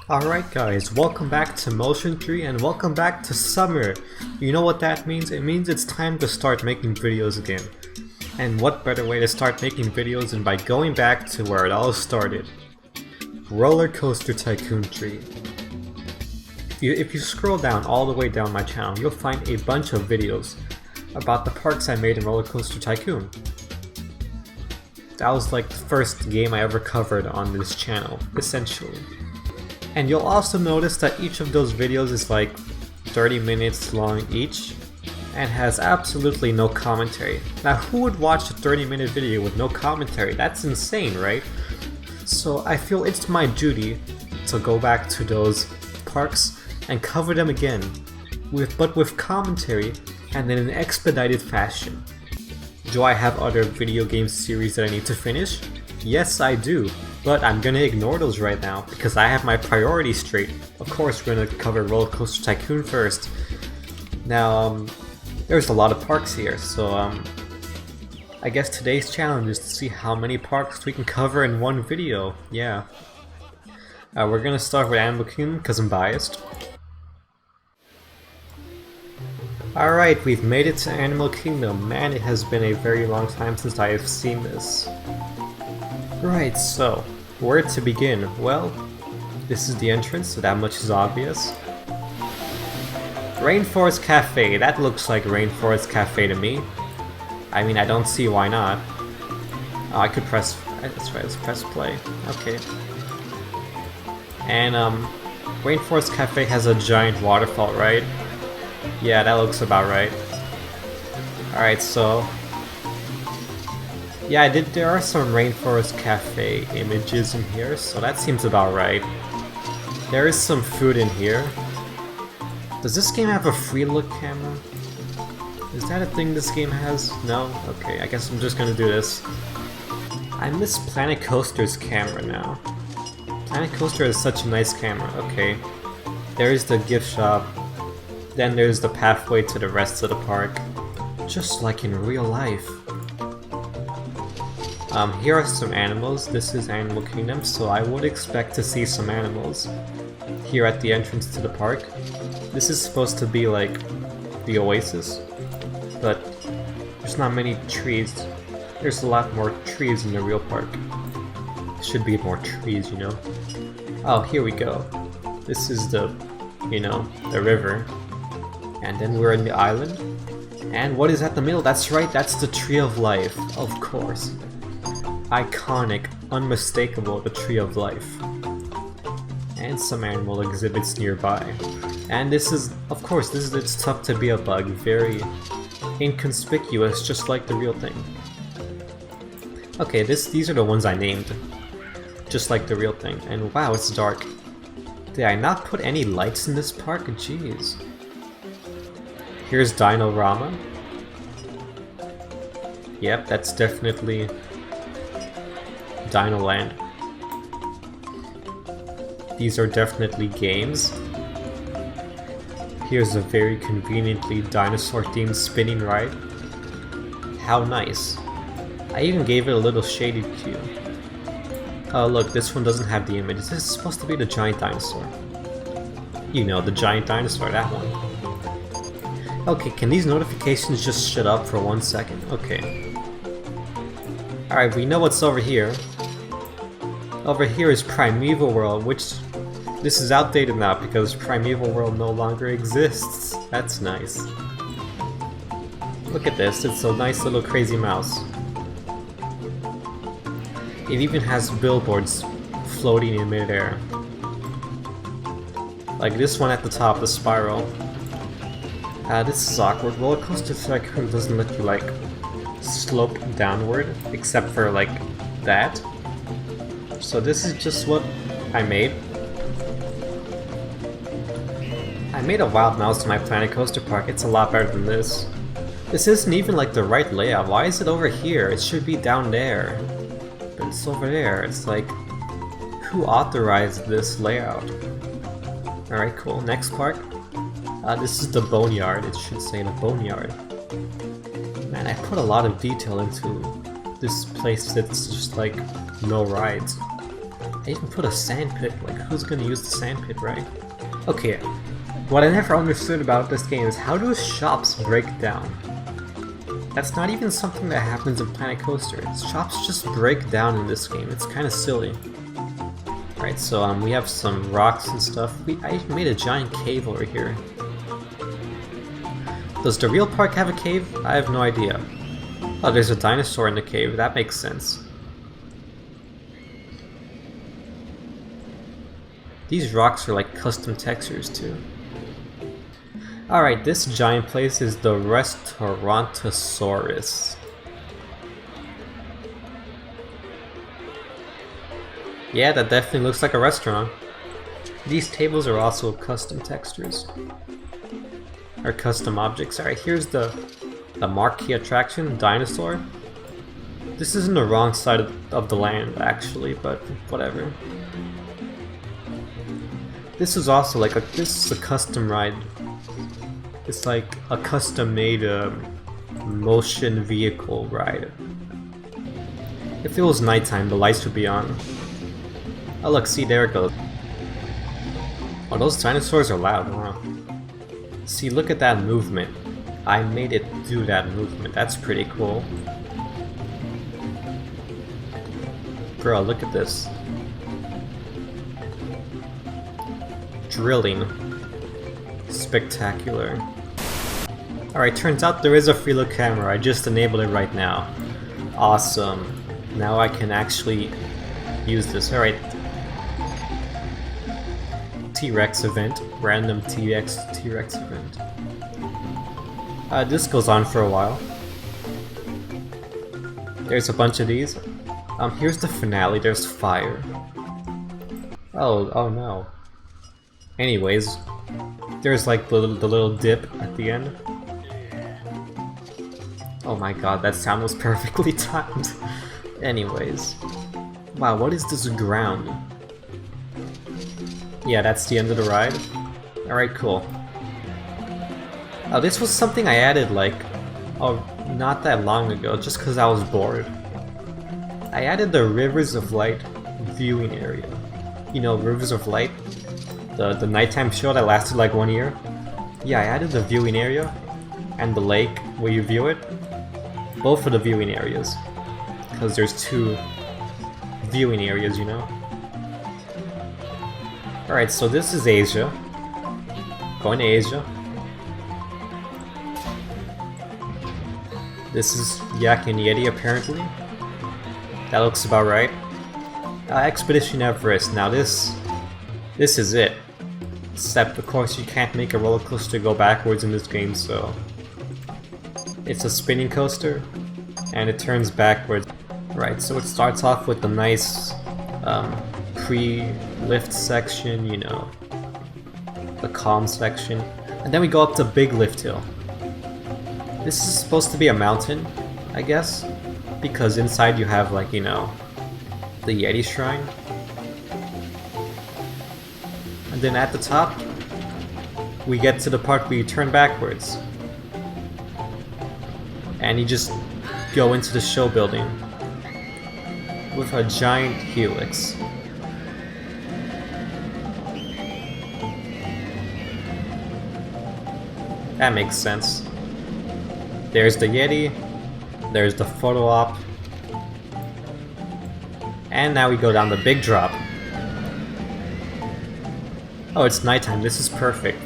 Alright guys, welcome back to Motion 3 and welcome back to summer. You know what that means? It means it's time to start making videos again. And what better way to start making videos than by going back to where it all started. Roller Coaster Tycoon 3. If you scroll down all the way down my channel, you'll find a bunch of videos about the parks I made in Roller Coaster Tycoon. That was like the first game I ever covered on this channel, essentially. And you'll also notice that each of those videos is like 30 minutes long each and has absolutely no commentary. Now who would watch a 30-minute video with no commentary? That's insane, right? So I feel it's my duty to go back to those parks and cover them again, but with commentary and in an expedited fashion. Do I have other video game series that I need to finish? Yes, I do. But I'm gonna ignore those right now because I have my priorities straight. Of course, we're gonna cover Roller Coaster Tycoon first. Now, there's a lot of parks here, so I guess today's challenge is to see how many parks we can cover in one video. Yeah. We're gonna start with Animal Kingdom because I'm biased. Alright, we've made it to Animal Kingdom. Man, it has been a very long time since I have seen this. Right, so, where to begin? Well, this is the entrance, so that much is obvious. Rainforest Cafe, that looks like Rainforest Cafe to me. I mean, I don't see why not. Oh, I could press, that's right, let's press play. Okay. And, Rainforest Cafe has a giant waterfall, right? Yeah, that looks about right. Alright, so... yeah, there are some Rainforest Cafe images in here, so that seems about right. There is some food in here. Does this game have a free look camera? Is that a thing this game has? No? Okay, I guess I'm just gonna do this. I miss Planet Coaster's camera now. Planet Coaster is such a nice camera. Okay. There's the gift shop. Then there's the pathway to the rest of the park. Just like in real life. Here are some animals. This is Animal Kingdom, so I would expect to see some animals here at the entrance to the park. This is supposed to be like the oasis, but there's not many trees. There's a lot more trees in the real park. Should be more trees, you know. Oh, here we go. This is the, you know, the river. And then we're in the island. And what is at the middle? That's right, that's the Tree of Life, of course. Iconic, unmistakable, the Tree of Life. And some animal exhibits nearby. And this is, of course, it's tough to be a bug, very inconspicuous, just like the real thing. Okay, these are the ones I named, just like the real thing. And wow, it's dark. Did I not put any lights in this park? Jeez. Here's Dino-Rama. Yep, that's definitely Dino Land. These are definitely games. Here's a very conveniently dinosaur-themed spinning ride. How nice. I even gave it a little shaded cue. Oh look, this one doesn't have the image. This is supposed to be the giant dinosaur. You know, the giant dinosaur, that one. Okay, can these notifications just shut up for 1 second? Okay. Alright, we know what's over here. Over here is Primeval World, which... this is outdated now because Primeval World no longer exists. That's nice. Look at this, it's a nice little crazy mouse. It even has billboards floating in midair. Like this one at the top, the spiral. This is awkward. Roller Coaster Tycoon doesn't let you, like, slope downward, except for, like, that. So this is just what I made. I made a wild mouse in my Planet Coaster Park. It's a lot better than this. This isn't even, like, the right layout. Why is it over here? It should be down there. But it's over there. It's like, who authorized this layout? Alright, cool. Next park. This is the Boneyard, it should say the Boneyard. Man, I put a lot of detail into this place that's just like no rides. I even put a sand pit. Like, who's gonna use the sand pit, right? Okay, what I never understood about this game is how do shops break down? That's not even something that happens in Planet Coaster. Shops just break down in this game. It's kind of silly. Alright, so we have some rocks and stuff. I made a giant cave over here. Does the real park have a cave? I have no idea. Oh, there's a dinosaur in the cave. That makes sense. These rocks are like custom textures too. Alright, this giant place is the Restaurantosaurus. Yeah, that definitely looks like a restaurant. These tables are also custom textures. Or custom objects. Alright, here's the marquee attraction, dinosaur. This is in the wrong side of the land, actually, but whatever. This is also like this is a custom ride. It's like a custom-made motion vehicle ride. If it was nighttime, the lights would be on. Oh look, see, there it goes. Oh, those dinosaurs are loud, wow. See, look at that movement. I made it do that movement. That's pretty cool. Bro, look at this. Drilling. Spectacular. Alright, turns out there is a freeload camera. I just enabled it right now. Awesome. Now I can actually use this. Alright. T-Rex event. Random T-Rex event. This goes on for a while. There's a bunch of these. Here's the finale. There's fire. Oh no. Anyways, there's like the little dip at the end. Oh my god, that sound was perfectly timed. Anyways. Wow, what is this ground? Yeah, that's the end of the ride. Alright, cool. This was something I added like, not that long ago, just because I was bored. I added the Rivers of Light viewing area. You know, Rivers of Light? The nighttime show that lasted like 1 year? Yeah, I added the viewing area and the lake where you view it. Both of the viewing areas. Because there's 2 viewing areas, you know? Alright, so this is Asia. Going to Asia. This is Yak and Yeti, apparently. That looks about right. Expedition Everest. Now this is it. Except, of course, you can't make a roller coaster go backwards in this game, so... It's a spinning coaster, and it turns backwards. Right, so it starts off with the nice pre-lift section, you know, the calm section, and then we go up to Big Lift Hill. This is supposed to be a mountain, I guess, because inside you have, like, you know, the Yeti Shrine. And then at the top, we get to the part where you turn backwards. And you just go into the show building with a giant helix. That makes sense. There's the Yeti, there's the photo op, and now we go down the big drop. Oh, it's nighttime, this is perfect.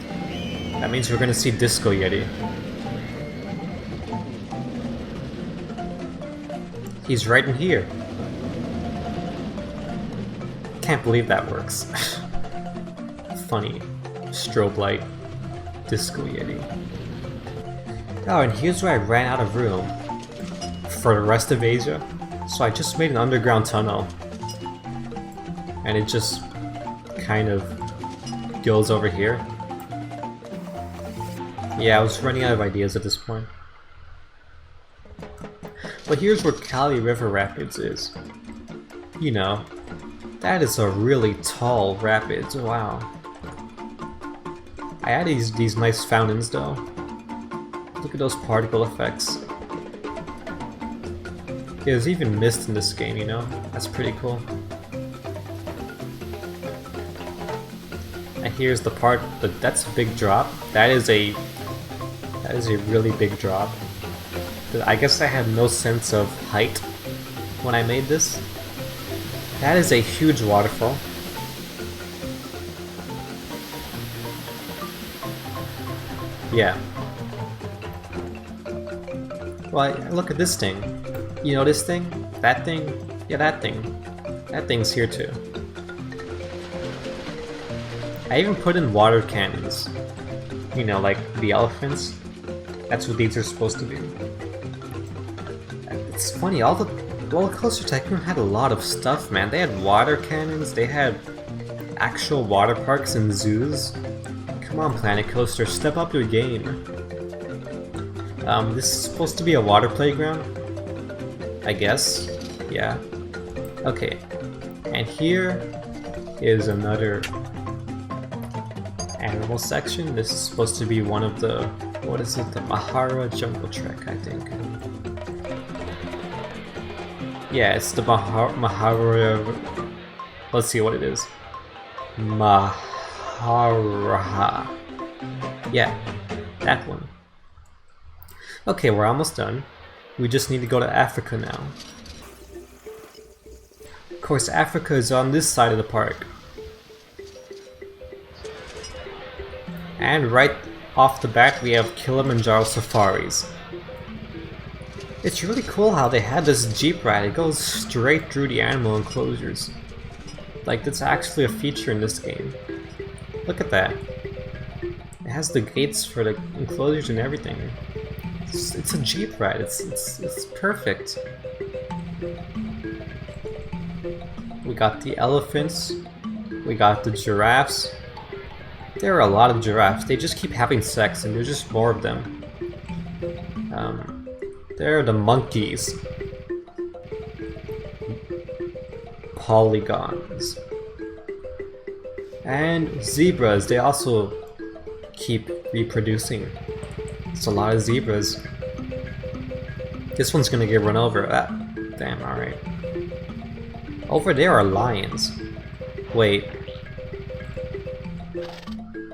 That means we're gonna see Disco Yeti. He's right in here. Can't believe that works. Funny. Strobe light. Disco Yeti. Oh, and here's where I ran out of room for the rest of Asia. So I just made an underground tunnel. And it just kind of goes over here. Yeah, I was running out of ideas at this point. But here's where Kali River Rapids is. You know, that is a really tall rapids, wow. I added these nice fountains though. Look at those particle effects. There's even mist in this game, you know? That's pretty cool. And here's the part that's a big drop. That is a really big drop. I guess I had no sense of height when I made this. That is a huge waterfall. Yeah. Well, look at this thing. You know this thing? That thing? Yeah, that thing. That thing's here too. I even put in water cannons. You know, like the elephants. That's what these are supposed to be. It's funny, all the Roller Coaster Tycoon had a lot of stuff, man. They had water cannons, they had actual water parks and zoos. Come on, Planet Coaster, step up your game. This is supposed to be a water playground, I guess. Yeah. Okay. And here is another animal section. This is supposed to be one of the, what is it? The Mahara Jungle Trek, I think. Yeah, it's the Mahara. Let's see what it is. Maharaha. Yeah, that one. Okay, we're almost done. We just need to go to Africa now. Of course, Africa is on this side of the park. And right off the bat, we have Kilimanjaro Safaris. It's really cool how they had this jeep ride. It goes straight through the animal enclosures. Like, that's actually a feature in this game. Look at that. It has the gates for the enclosures and everything. It's a jeep ride. It's perfect. We got the elephants. We got the giraffes. There are a lot of giraffes. They just keep having sex, and there's just more of them. There are the monkeys. Polygons. And zebras. They also keep reproducing. It's a lot of zebras. This one's gonna get run over. Ah, damn, alright. Over there are lions. Wait.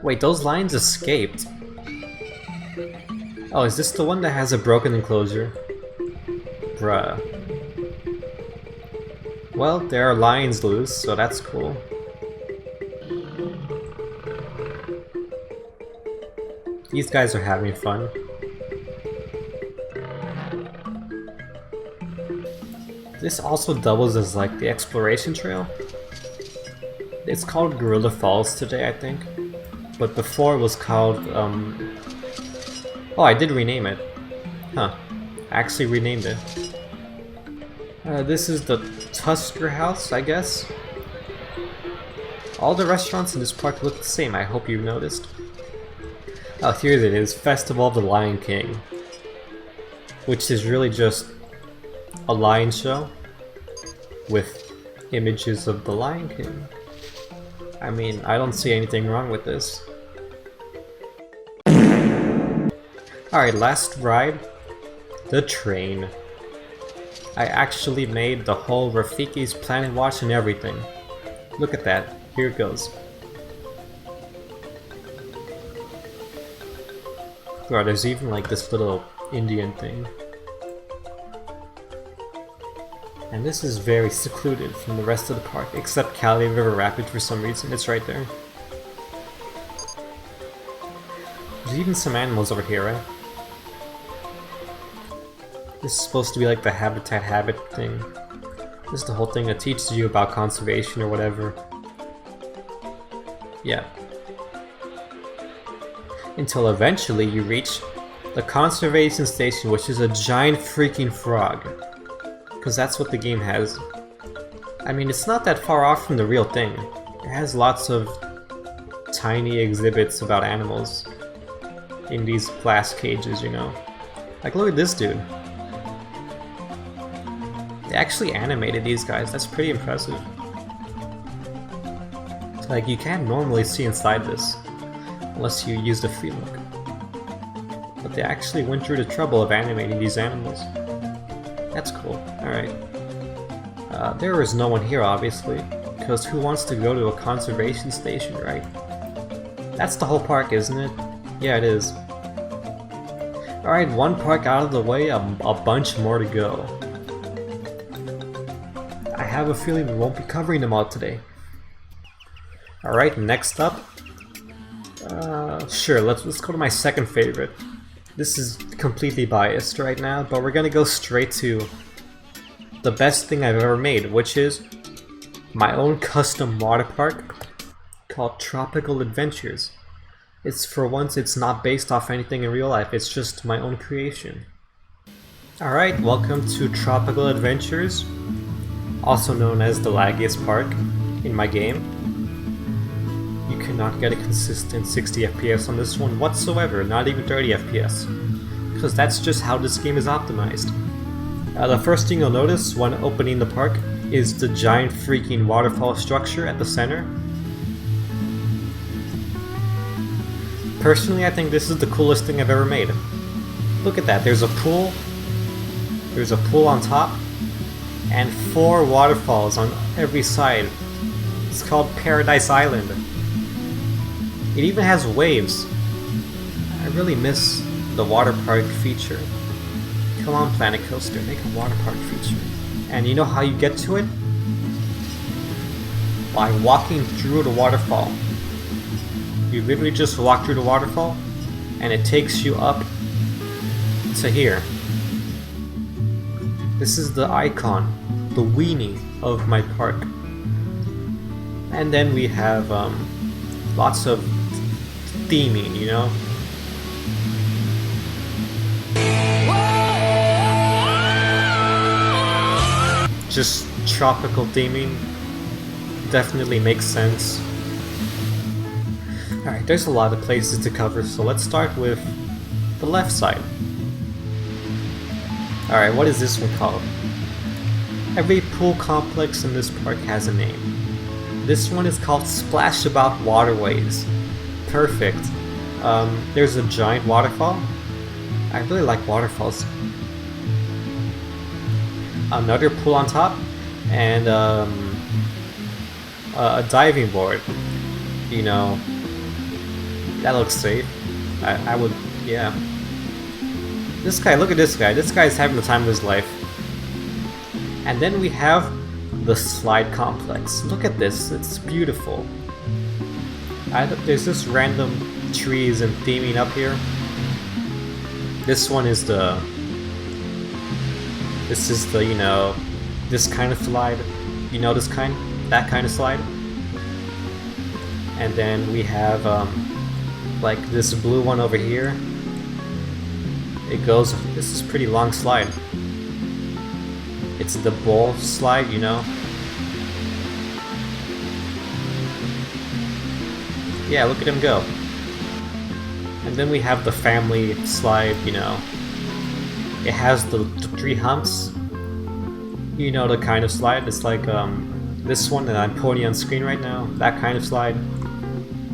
Wait, those lions escaped. Oh, is this the one that has a broken enclosure? Bruh. Well, there are lions loose, so that's cool. These guys are having fun. This also doubles as like the exploration trail. It's called Gorilla Falls today, I think. But before it was called, oh, I did rename it. Huh. I actually renamed it. This is the Tusker House, I guess. All the restaurants in this park look the same, I hope you've noticed. Oh, here it is, Festival of the Lion King. Which is really just a lion show with images of the Lion King. I mean, I don't see anything wrong with this. Alright, last ride. The train. I actually made the whole Rafiki's Planet Watch and everything. Look at that. Here it goes. Bro, there's even like this little Indian thing. And this is very secluded from the rest of the park, except Cali River Rapids for some reason. It's right there. There's even some animals over here, right? This is supposed to be like the Habitat Habit thing. This is the whole thing that teaches you about conservation or whatever. Yeah. Until eventually you reach the conservation station, which is a giant freaking frog. Because that's what the game has. I mean, it's not that far off from the real thing. It has lots of tiny exhibits about animals in these glass cages, you know. Like, look at this dude. They actually animated these guys, that's pretty impressive. Like, you can't normally see inside this, unless you use the free look. But they actually went through the trouble of animating these animals. That's cool, alright. There is no one here, obviously, because who wants to go to a conservation station, right? That's the whole park, isn't it? Yeah, it is. Alright, one park out of the way, a bunch more to go. I have a feeling we won't be covering them all today. Alright, next up. Sure, let's go to my second favorite. This is completely biased right now, but we're gonna go straight to the best thing I've ever made, which is my own custom water park called Tropical Adventures. For once, it's not based off anything in real life, it's just my own creation. Alright, welcome to Tropical Adventures, also known as the laggiest park in my game. You cannot get a consistent 60 FPS on this one whatsoever, not even 30 FPS, because that's just how this game is optimized. The first thing you'll notice when opening the park is the giant freaking waterfall structure at the center. Personally, I think this is the coolest thing I've ever made. Look at that, there's a pool on top, and 4 waterfalls on every side. It's called Paradise Island. It even has waves. I really miss the water park feature. Come on, Planet Coaster, make a water park feature. And you know how you get to it? By walking through the waterfall. You literally just walk through the waterfall, and it takes you up to here. This is the icon, the weenie of my park. And then we have lots of theming, you know? Just tropical theming definitely makes sense. Alright, there's a lot of places to cover, so let's start with the left side. Alright, what is this one called? Every pool complex in this park has a name. This one is called Splashabout Waterways. Perfect. There's a giant waterfall. I really like waterfalls. Another pool on top, and a diving board. You know, that looks safe. I would, yeah. This guy, look at this guy. This guy's having the time of his life. And then we have the slide complex. Look at this, it's beautiful. There's just random trees and theming up here. This one is the... This is the, you know, this kind of slide. You know this kind? That kind of slide. And then we have, like this blue one over here. It goes, this is a pretty long slide. It's the bowl slide, you know? Yeah, look at him go. And then we have the family slide, you know. It has the 3 humps. You know the kind of slide. It's like this one that I'm pointing on screen right now. That kind of slide.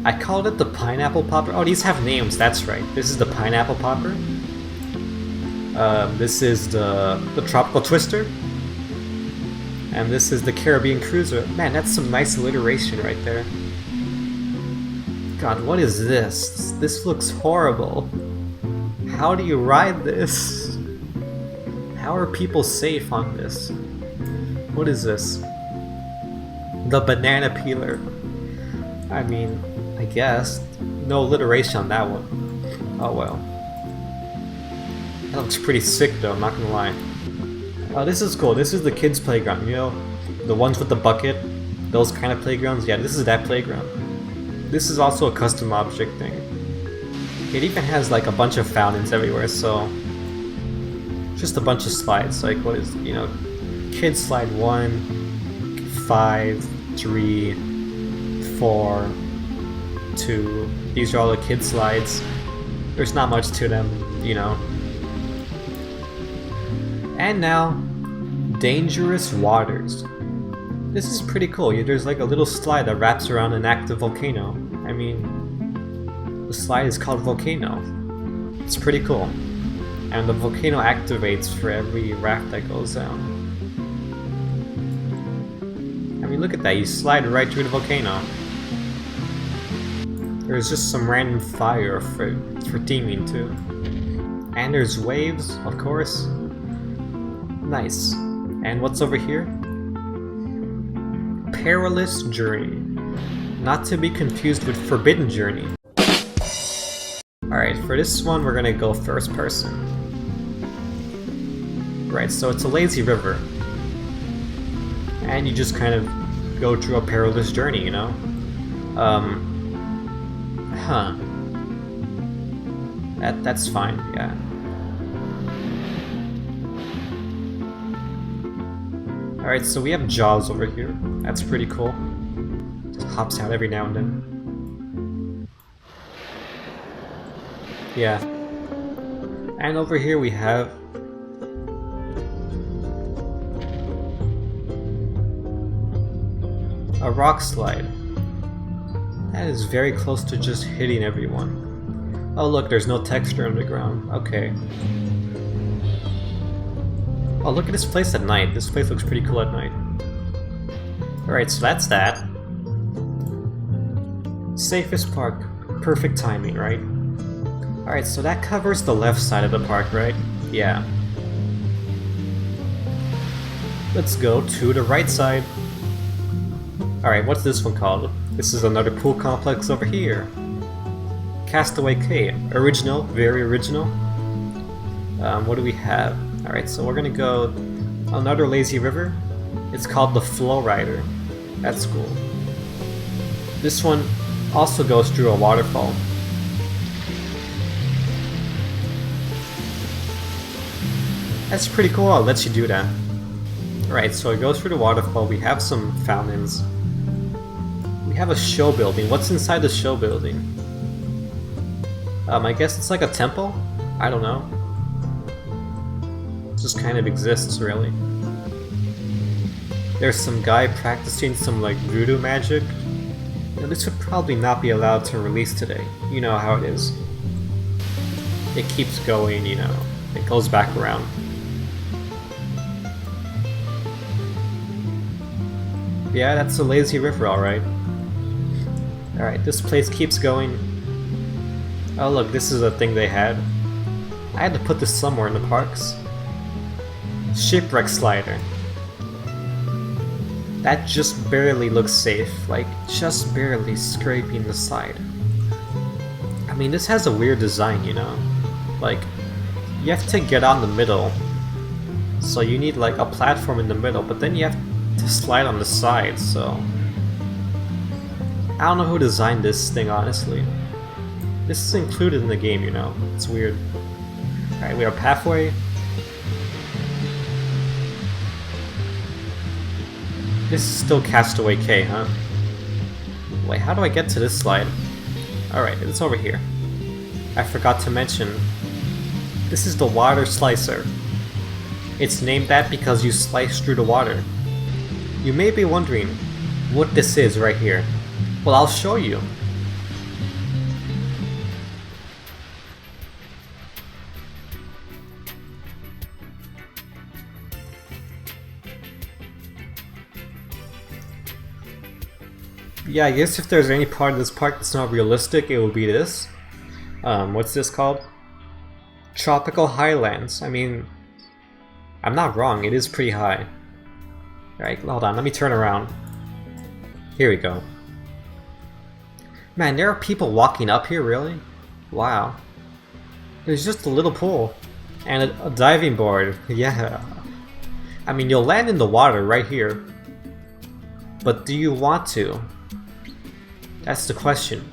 I called it the pineapple popper. Oh, these have names, that's right. This is the pineapple popper. This is the tropical twister. And this is the Caribbean cruiser. Man, that's some nice alliteration right there. God, what is this? This looks horrible. How do you ride this? How are people safe on this? What is this? The banana peeler. I mean, I guess. No alliteration on that one. Oh well. That looks pretty sick though, I'm not gonna lie. Oh, this is cool. This is the kids' playground, you know? The ones with the bucket. Those kind of playgrounds. Yeah, this is that playground. This is also a custom object thing. It even has like a bunch of fountains everywhere, so... Just a bunch of slides, like what is, you know... Kids slide 1, 5, 3, 4, 2... These are all the kids slides. There's not much to them, you know. And now, Dangerous Waters. This is pretty cool. There's like a little slide that wraps around an active volcano. I mean, the slide is called Volcano. It's pretty cool. And the volcano activates for every raft that goes down. I mean, look at that. You slide right through the volcano. There's just some random fire for theming too. And there's waves, of course. Nice. And what's over here? Perilous Journey. Not to be confused with Forbidden Journey. Alright, for this one we're gonna go first person. Right, so it's a lazy river. And you just kind of go through a perilous journey, you know? That's fine, yeah. Alright, so we have Jaws over here. That's pretty cool. Just hops out every now and then. Yeah. And over here we have a rock slide. That is very close to just hitting everyone. Oh look, there's no texture on the ground. Okay. Oh, look at this place at night. This place looks pretty cool at night. Alright, so that's that. Safest park. Perfect timing, right? Alright, so that covers the left side of the park, right? Yeah. Let's go to the right side. Alright, what's this one called? This is another pool complex over here. Castaway Cay. Original, very original. What do we have? Alright, so we're gonna go another lazy river. It's called the Flow Rider. That's cool. This one also goes through a waterfall. That's pretty cool, I'll let you do that. Alright, so it goes through the waterfall. We have some fountains. We have a show building. What's inside the show building? I guess it's like a temple? I don't know. Just kind of exists, really. There's some guy practicing some like voodoo magic. Now, this would probably not be allowed to release today. You know how it is. It keeps going, you know. It goes back around. Yeah, that's a lazy river, alright. Alright, this place keeps going. Oh look, this is a thing they had. I had to put this somewhere in the parks. Shipwreck slider. That just barely looks safe, like just barely scraping the side. I mean, this has a weird design, you know? Like, you have to get on the middle, so you need like a platform in the middle, but then you have to slide on the side, so... I don't know who designed this thing, honestly. This is included in the game, you know? It's weird. Alright, we are halfway. This is still Castaway Cay, huh? Wait, how do I get to this slide? Alright, it's over here. I forgot to mention, this is the water slicer. It's named that because you slice through the water. You may be wondering what this is right here. Well, I'll show you. Yeah, I guess if there's any part of this park that's not realistic, it would be this. What's this called? Tropical Highlands. I mean, I'm not wrong, it is pretty high. Alright, hold on, let me turn around. Here we go. Man, there are people walking up here, really? Wow. There's just a little pool. And a diving board. Yeah. I mean, you'll land in the water right here. But do you want to? That's the question.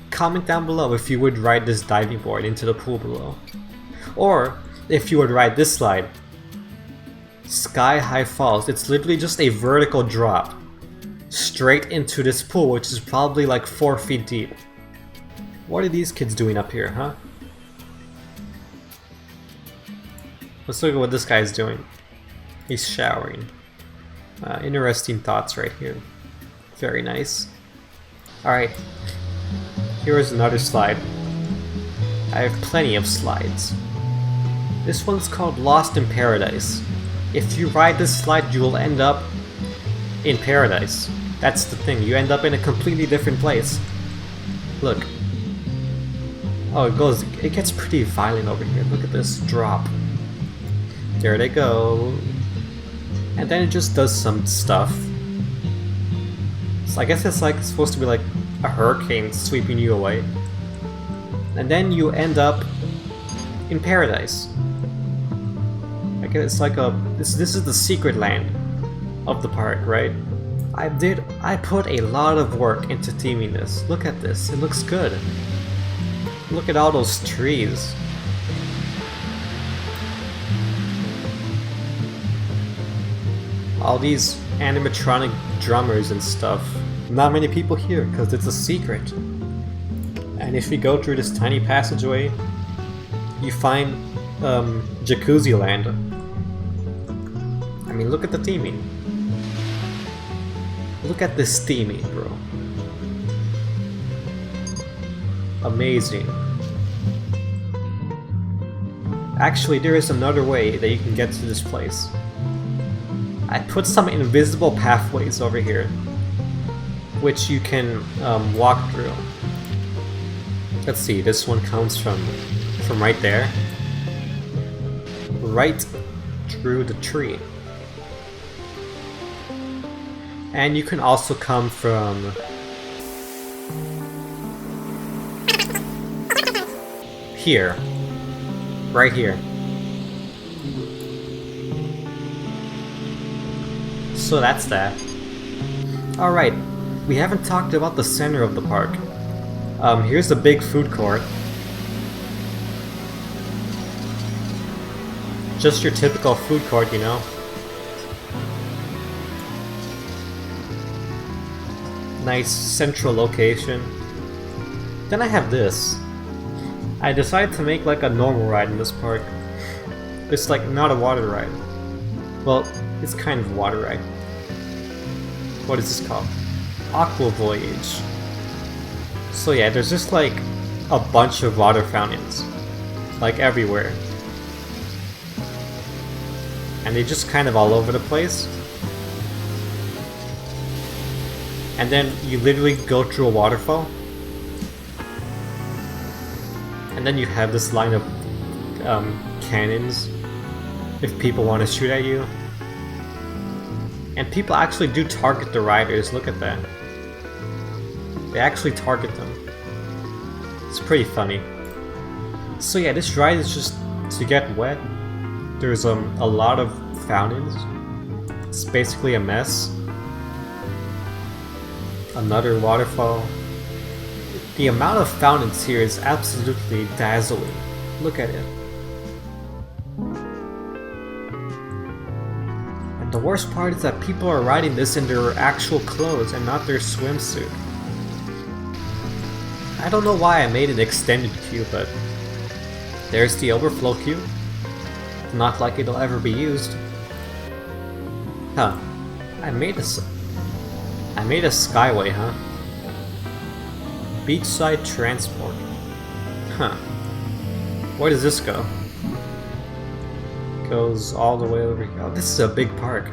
Comment down below if you would ride this diving board into the pool below. Or if you would ride this slide. Sky High Falls. It's literally just a vertical drop straight into this pool, which is probably like 4 feet deep. What are these kids doing up here, huh? Let's look at what this guy's doing. He's showering. Interesting thoughts right here. Very nice. Alright, here's another slide. I have plenty of slides. This one's called Lost in Paradise. If you ride this slide, you will end up in paradise. That's the thing, you end up in a completely different place. Look, Oh, it gets pretty violent over here. Look at this drop. There they go. And then it just does some stuff. So I guess it's like supposed to be like a hurricane sweeping you away. And then you end up in paradise. I guess it's like this is the secret land of the park, right? I put a lot of work into theming this. Look at this, it looks good. Look at all those trees. All these animatronic drummers and stuff. Not many people here because it's a secret. And if you go through this tiny passageway, you find Jacuzzi Land. I mean, look at the theming. Look at this theming, bro. Amazing. Actually, there is another way that you can get to this place. I put some invisible pathways over here, which you can walk through. Let's see, this one comes from right there, right through the tree. And you can also come from here, right here. So that's that. Alright, we haven't talked about the center of the park. Here's the big food court. Just your typical food court, you know. Nice central location. Then I have this. I decided to make like a normal ride in this park. It's like not a water ride. Well, it's kind of a water ride. What is this called? Aqua Voyage. So yeah, there's just like a bunch of water fountains. Like everywhere. And they're just kind of all over the place. And then you literally go through a waterfall. And then you have this line of cannons if people want to shoot at you. And people actually do target the riders, look at that. They actually target them. It's pretty funny. So yeah, this ride is just to get wet. There's a lot of fountains. It's basically a mess. Another waterfall. The amount of fountains here is absolutely dazzling. Look at it. And the worst part is that people are riding this in their actual clothes and not their swimsuit. I don't know why I made an extended queue, but there's the overflow queue. Not like it'll ever be used. Huh. I made a skyway, huh? Beachside transport. Huh. Where does this go? Goes all the way over here. Oh, this is a big park.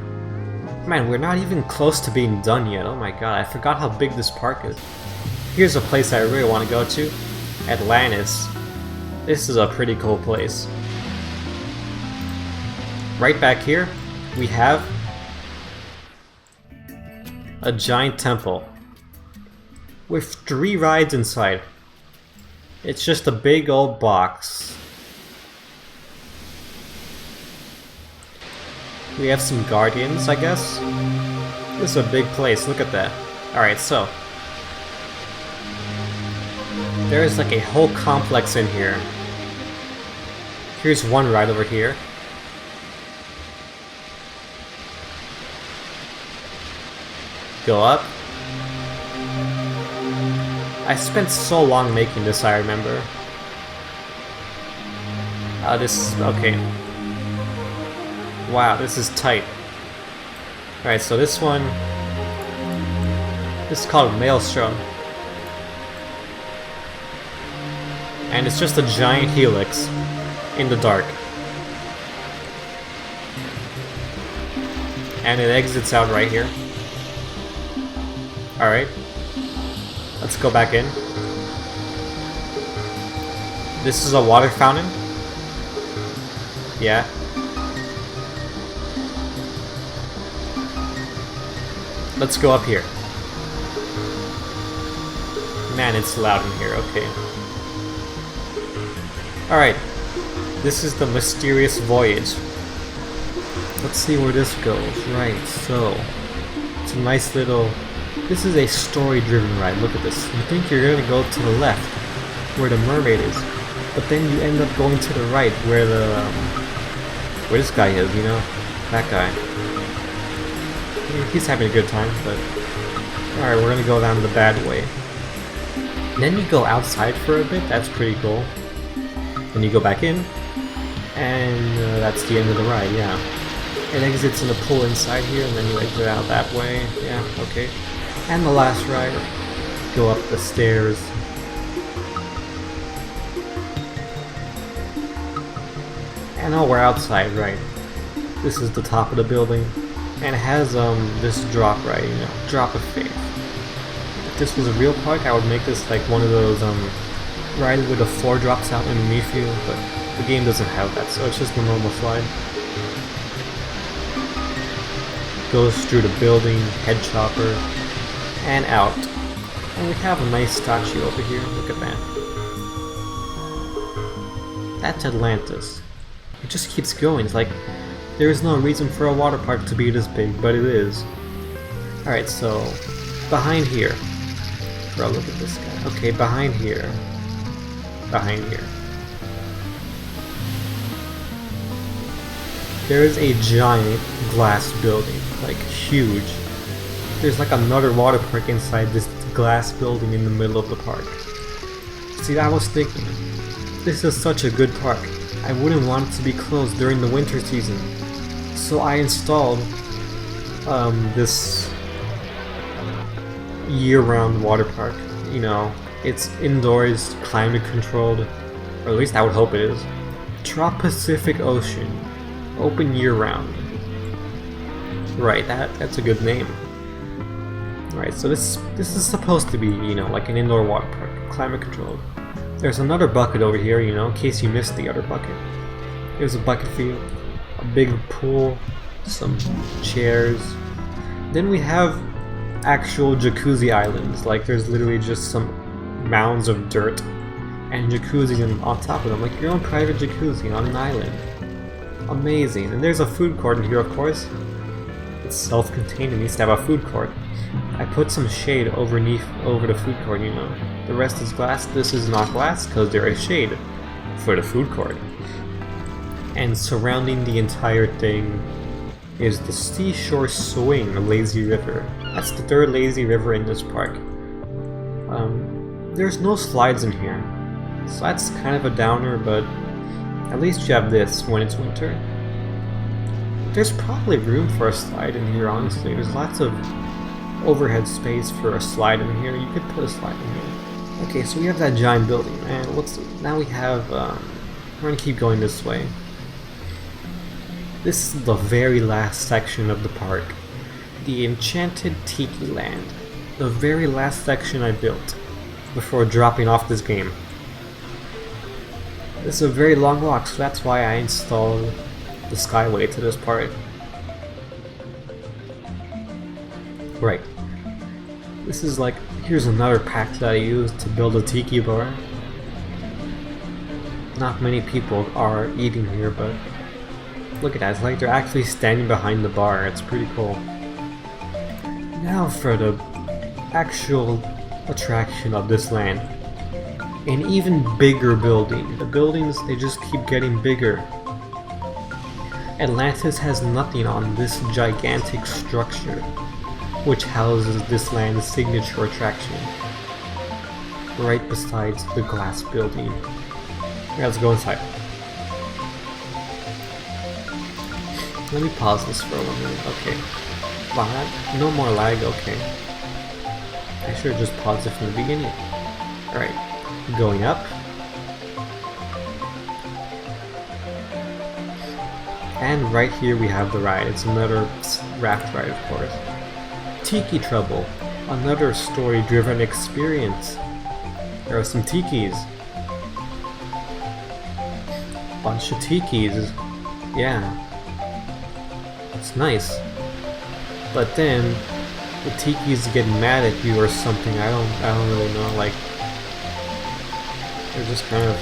Man, we're not even close to being done yet. Oh my god, I forgot how big this park is. Here's a place I really want to go to. Atlantis. This is a pretty cool place. Right back here, we have a giant temple with 3 rides inside. It's just a big old box. We have some guardians, I guess. This is a big place, look at that. Alright, so there is like a whole complex in here. Here's one ride over here. Go up. I spent so long making this, I remember. This is okay. Wow, this is tight. Alright, so this one, this is called Maelstrom. And it's just a giant helix in the dark. And it exits out right here. Alright. Let's go back in. This is a water fountain? Yeah. Let's go up here. Man, it's loud in here, okay. Alright. This is the mysterious voyage. Let's see where this goes. Right, so it's a nice little... This is a story-driven ride. Look at this. You think you're gonna go to the left, where the mermaid is, but then you end up going to the right, where the where this guy is. You know, that guy. He's having a good time, but all right, we're gonna go down the bad way. Then you go outside for a bit. That's pretty cool. Then you go back in, and that's the end of the ride. Yeah. It exits in a pool inside here, and then you exit out that way. Yeah, okay. And the last ride, go up the stairs. And oh, we're outside, right. This is the top of the building, and it has this drop right, you know, drop of faith. If this was a real park, I would make this like one of those rides where the floor drops out underneath you, but the game doesn't have that, so it's just a normal slide. Goes through the building, head chopper, and out. And we have a nice statue over here. Look at that. That's Atlantis. It just keeps going. It's like there is no reason for a water park to be this big, but it is. Alright, so behind here. Bro, look at this guy. Okay, behind here. Behind here. There is a giant glass building, like huge. There's like another water park inside this glass building in the middle of the park. See, I was thinking, this is such a good park. I wouldn't want it to be closed during the winter season. So I installed this year-round water park. You know, it's indoors, climate controlled, or at least I would hope it is. Pacific Ocean. Open year-round. Right, that's a good name. Right, so this is supposed to be, you know, like an indoor water park, climate controlled. There's another bucket over here, you know, in case you missed the other bucket. There's a bucket for you, a big pool, some chairs. Then we have actual jacuzzi islands, like there's literally just some mounds of dirt and jacuzzis on top of them, like your own private jacuzzi on an island. Amazing. And there's a food court in here, of course. It's self-contained, it needs to have a food court. I put some shade over the food court, you know. The rest is glass. This is not glass because there is shade for the food court. And surrounding the entire thing is the Seashore Swing Lazy River. That's the third lazy river in this park. There's no slides in here, so that's kind of a downer, but at least you have this when it's winter. There's probably room for a slide in here, honestly. There's lots of overhead space for a slide in here. You could put a slide in here. Okay, so we have that giant building, and now we have, we're gonna keep going this way. This is the very last section of the park. The Enchanted Tiki Land. The very last section I built before dropping off this game. This is a very long walk, so that's why I installed the Skyway to this part. Right. This is like, here's another pack that I used to build a tiki bar. Not many people are eating here, but look at that, it's like they're actually standing behind the bar. It's pretty cool. Now for the actual attraction of this land. An even bigger building. The buildings, they just keep getting bigger. Atlantis has nothing on this gigantic structure, which houses this land's signature attraction, right besides the glass building. Okay, let's go inside. Let me pause this for a moment. Okay. Wow, no more lag, okay. I should have just paused it from the beginning. Alright, going up. And right here we have the ride. It's another raft ride, of course. Tiki Trouble, another story-driven experience. There are some tikis. Bunch of tikis. Yeah. It's nice. But then the tikis get mad at you or something. I don't really know. Like, they're just kind of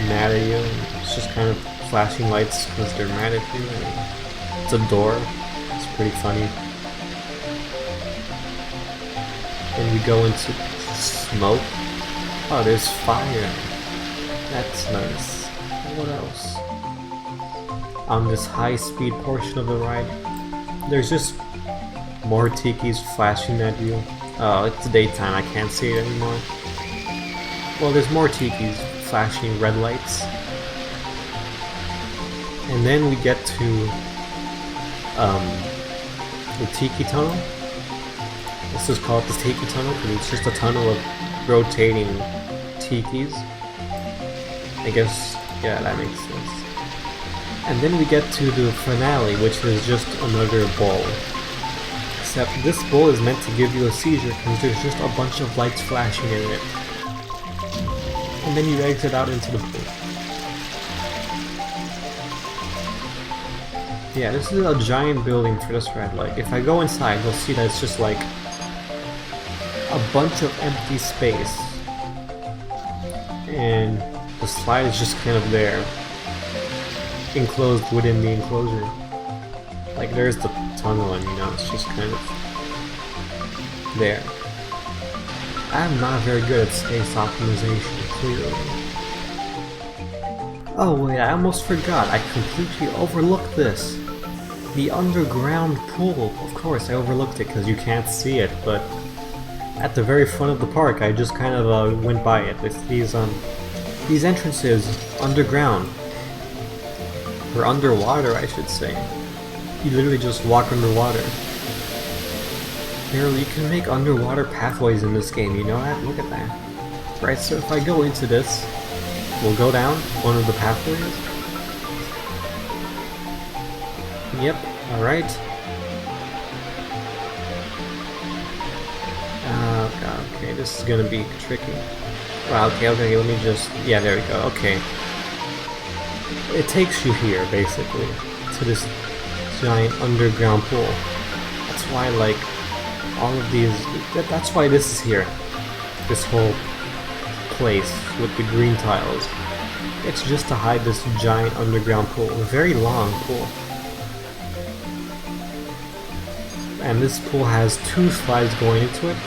mad at you. And it's just kind of flashing lights because they're mad at you. And it's a door. It's pretty funny. Then we go into smoke. Oh, there's fire. That's nice. What else? On this high-speed portion of the ride, there's just more tikis flashing at you. Oh, it's daytime, I can't see it anymore. Well, there's more tikis flashing red lights. And then we get to the tiki tunnel. This is called the tiki tunnel because it's just a tunnel of rotating tikis. I guess, yeah, that makes sense. And then we get to the finale, which is just another bowl. Except this bowl is meant to give you a seizure because there's just a bunch of lights flashing in it. And then you exit out into the pool. Yeah, this is a giant building for this ride. Like, if I go inside, you'll see that it's just like a bunch of empty space. And the slide is just kind of there, enclosed within the enclosure. Like, there's the tunnel and, you know, it's just kind of there. I'm not very good at space optimization, clearly. Oh wait, I almost forgot, I completely overlooked this. The underground pool. Of course, I overlooked it because you can't see it, but at the very front of the park, I just kind of went by it. It's these entrances underground. Or underwater, I should say. You literally just walk underwater. Here, you can make underwater pathways in this game, you know that? Look at that. Right, so if I go into this, we'll go down one of the pathways. Yep, alright. Oh god, okay, this is gonna be tricky. Wow, okay, let me just... yeah, there we go, okay. It takes you here, basically, to this giant underground pool. That's why, like, all of these... that's why this is here. This whole place with the green tiles. It's just to hide this giant underground pool. A very long pool. And this pool has 2 slides going into it.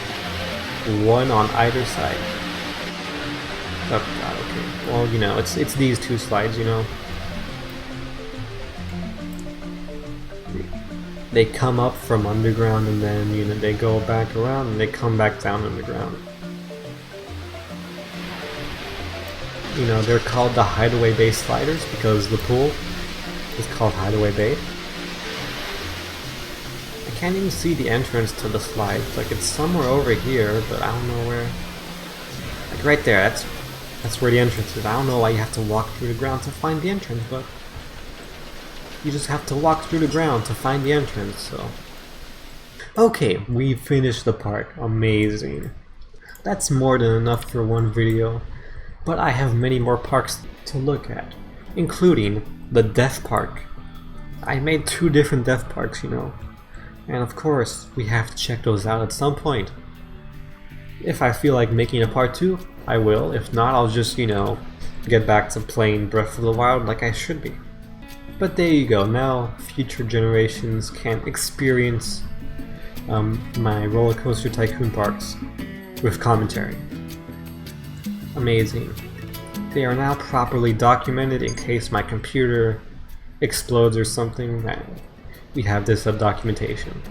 One on either side. Oh god, okay. Well, you know, it's these 2 slides, you know. They come up from underground and then, you know, they go back around and they come back down underground. You know, they're called the Hideaway Bay sliders because the pool is called Hideaway Bay. I can't even see the entrance to the slides. Like, it's somewhere over here, but I don't know where. Like right there, that's where the entrance is. I don't know why you have to walk through the ground to find the entrance, but you just have to walk through the ground to find the entrance, so. Okay, we finished the park. Amazing. That's more than enough for one video, but I have many more parks to look at, including the Death Park. I made 2 different Death Parks, you know, and of course, we have to check those out at some point. If I feel like making a part 2, I will. If not, I'll just, you know, get back to playing Breath of the Wild like I should be. But there you go, now future generations can experience my Roller Coaster Tycoon parks with commentary. Amazing. They are now properly documented in case my computer explodes or something. We have this documentation.